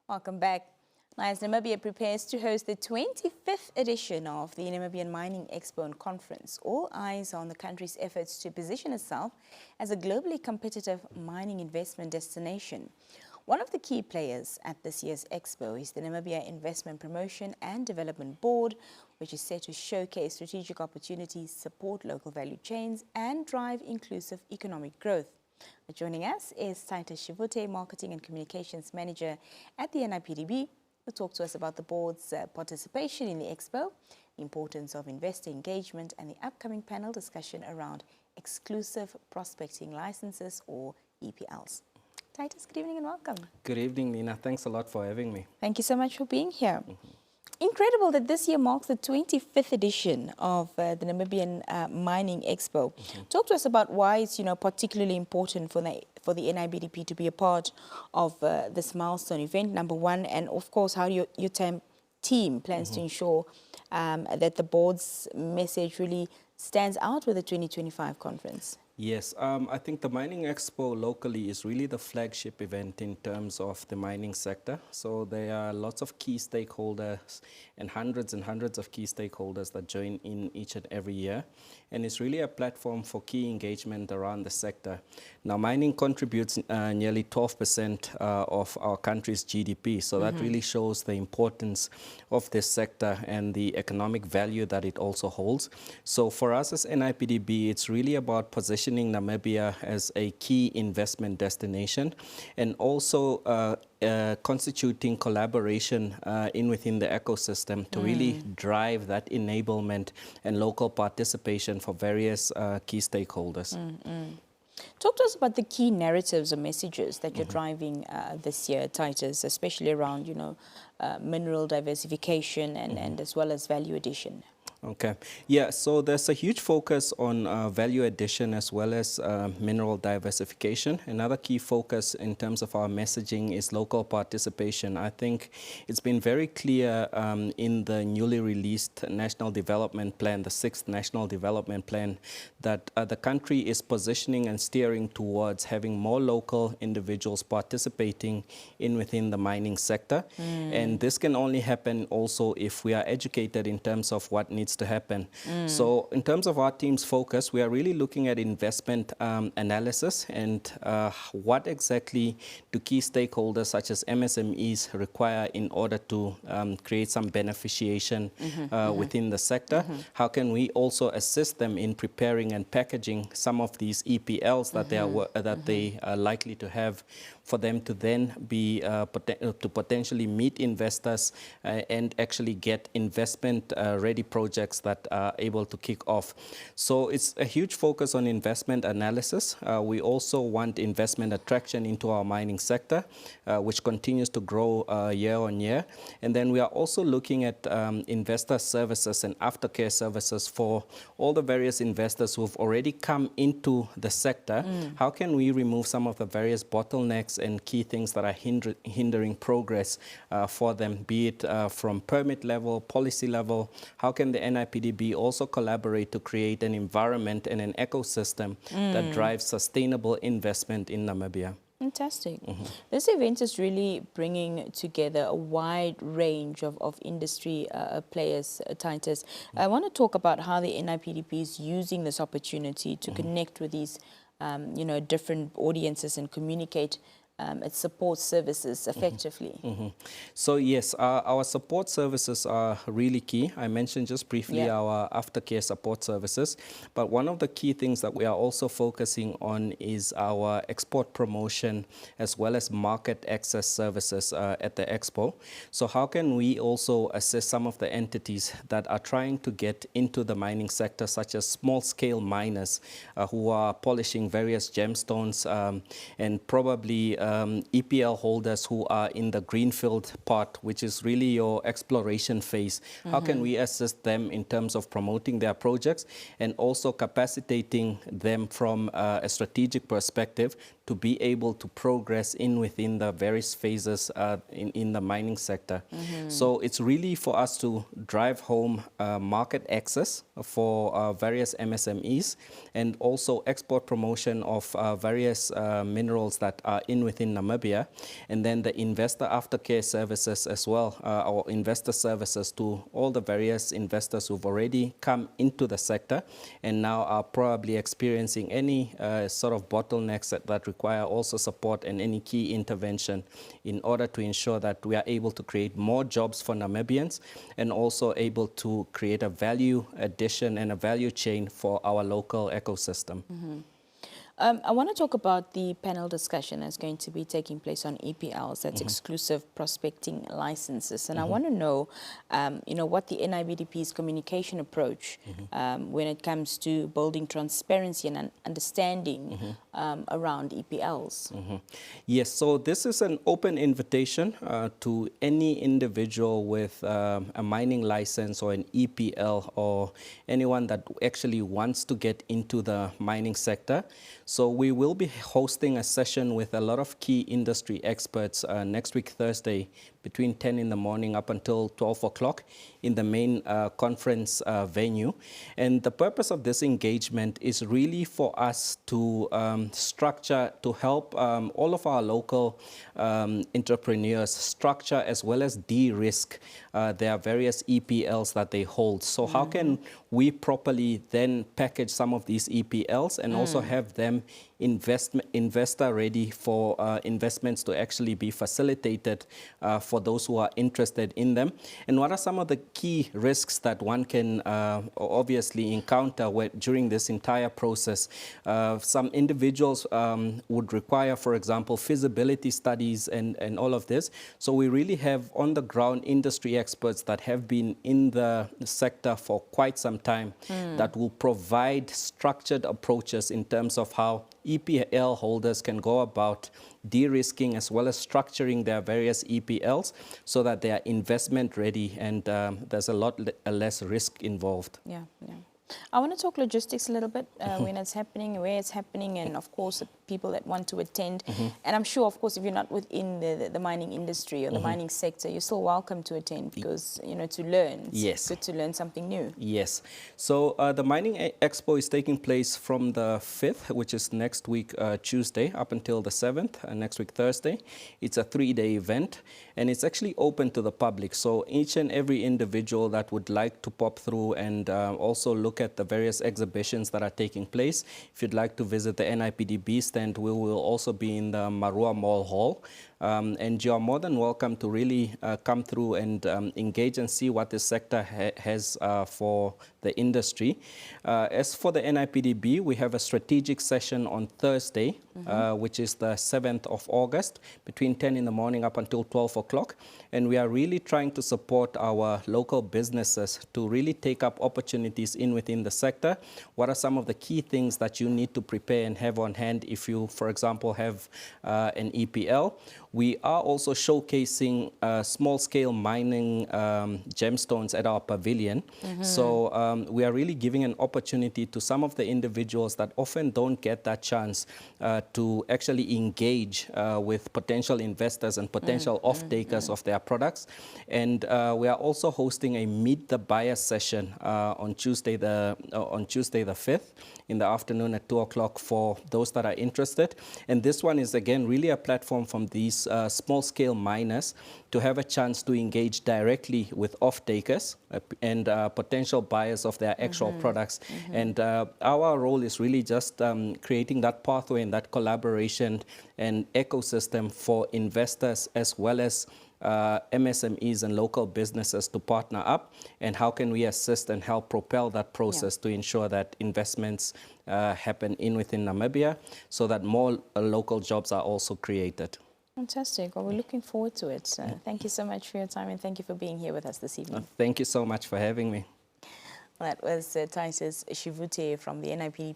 Welcome back. Now, as Namibia prepares to host the 25th edition of the Namibian Mining Expo and Conference, all eyes are on the country's efforts to position itself as a globally competitive mining investment destination. One of the key players at this year's Expo is the Namibia Investment Promotion and Development Board, which is set to showcase strategic opportunities, support local value chains, and drive inclusive economic growth. Joining us is Titus Shivute, Marketing and Communications Manager at the NIPDB, who talk to us about the board's participation in the Expo, the importance of investor engagement, and the upcoming panel discussion around exclusive prospecting licenses, or EPLs. Titus, good evening and welcome. Good evening, Nina. Thanks a lot for having me. Thank you so much for being here. Incredible that this year marks the 25th edition of the Namibian Mining Expo. Talk to us about why it's particularly important for the NIPDB to be a part of this milestone event, number one, and of course how your team plans to ensure that the board's message really stands out with the 2025 conference. Yes, I think the Mining Expo locally is really the flagship event in terms of the mining sector. So there are lots of key stakeholders and hundreds of key stakeholders that join in each and every year. And it's really a platform for key engagement around the sector. Now, mining contributes nearly 12% of our country's GDP. So that really shows the importance of this sector and the economic value that it also holds. So for us as NIPDB, it's really about positioning Namibia as a key investment destination, and also constituting collaboration within the ecosystem to really drive that enablement and local participation for various key stakeholders. Talk to us about the key narratives or messages that you're driving this year, Titus, especially around mineral diversification and as well as value addition. Okay. Yeah, so there's a huge focus on value addition as well as mineral diversification. Another key focus in terms of our messaging is local participation. I think it's been very clear in the newly released National Development Plan, the 6th National Development Plan, that the country is positioning and steering towards having more local individuals participating within the mining sector. And this can only happen also if we are educated in terms of what needs to happen. So in terms of our team's focus, we are really looking at investment analysis and what exactly do key stakeholders such as MSMEs require in order to create some beneficiation within the sector. How can we also assist them in preparing and packaging some of these EPLs that they are likely to have, for them to then be to potentially meet investors and actually get investment ready projects that are able to kick off. So it's a huge focus on investment analysis. We also want investment attraction into our mining sector, which continues to grow year on year. And then we are also looking at investor services and aftercare services for all the various investors who have already come into the sector. How can we remove some of the various bottlenecks and key things that are hindering progress for them, be it from permit level, policy level? How can the NIPDB also collaborate to create an environment and an ecosystem that drives sustainable investment in Namibia? Fantastic. This event is really bringing together a wide range of industry players, Titus. I want to talk about how the NIPDB is using this opportunity to connect with these different audiences and communicate its support services effectively. So yes, our support services are really key. I mentioned just briefly our aftercare support services, but one of the key things that we are also focusing on is our export promotion as well as market access services at the Expo. So how can we also assist some of the entities that are trying to get into the mining sector, such as small-scale miners who are polishing various gemstones and probably EPL holders who are in the greenfield part, which is really your exploration phase. How can we assist them in terms of promoting their projects and also capacitating them from a strategic perspective to be able to progress within the various phases in the mining sector. So it's really for us to drive home market access for various MSMEs and also export promotion of various minerals that are within Namibia, and then the investor aftercare services as well, our investor services to all the various investors who've already come into the sector and now are probably experiencing any sort of bottlenecks that require also support and any key intervention in order to ensure that we are able to create more jobs for Namibians and also able to create a value addition and a value chain for our local ecosystem. I want to talk about the panel discussion that's going to be taking place on EPLs, that's exclusive prospecting licenses. And I want to know, what the NIPDB's communication approach when it comes to building transparency and understanding around EPLs. Yes, so this is an open invitation to any individual with a mining license or an EPL or anyone that actually wants to get into the mining sector. So we will be hosting a session with a lot of key industry experts next week, Thursday, between 10 in the morning up until 12 o'clock in the main conference venue. And the purpose of this engagement is really for us to structure, to help all of our local entrepreneurs structure as well as de-risk their various EPLs that they hold. So how can we properly then package some of these EPLs and also have them investor ready for investments to actually be facilitated for those who are interested in them? And what are some of the key risks that one can obviously encounter during this entire process? Some individuals would require, for example, feasibility studies and all of this. So we really have on the ground industry experts that have been in the sector for quite some time that will provide structured approaches in terms of how EPL holders can go about de-risking as well as structuring their various EPLs so that they are investment ready and there's a lot less risk involved. Yeah. I want to talk logistics a little bit, when it's happening, where it's happening, and of course the people that want to attend. And I'm sure, of course, if you're not within the mining industry or the mining sector, you're still welcome to attend because, to learn. It's good to learn something new. Yes. So the Mining Expo is taking place from the 5th, which is next week, Tuesday, up until the 7th, next week, Thursday. It's a 3-day event, and it's actually open to the public. So each and every individual that would like to pop through and also look at the various exhibitions that are taking place. If you'd like to visit the NIPDB stand, we will also be in the Marua Mall Hall. And you're more than welcome to really come through and engage and see what this sector has for the industry. As for the NIPDB, we have a strategic session on Thursday, which is the 7th of August, between 10 in the morning up until 12 o'clock. And we are really trying to support our local businesses to really take up opportunities within the sector. What are some of the key things that you need to prepare and have on hand if you, for example, have an EPL? We are also showcasing small-scale mining gemstones at our pavilion. So we are really giving an opportunity to some of the individuals that often don't get that chance to actually engage with potential investors and potential off-takers of their products. And we are also hosting a Meet the Buyer session on Tuesday the 5th in the afternoon at 2 o'clock for those that are interested. And this one is, again, really a platform from these small-scale miners to have a chance to engage directly with off-takers and potential buyers of their actual products. And our role is really just creating that pathway and that collaboration and ecosystem for investors as well as MSMEs and local businesses to partner up, and how can we assist and help propel that process to ensure that investments happen within Namibia so that more local jobs are also created. Fantastic. Well, we're looking forward to it. Thank you so much for your time and thank you for being here with us this evening. Thank you so much for having me. Well, that was Titus Shivute from the NIPDB.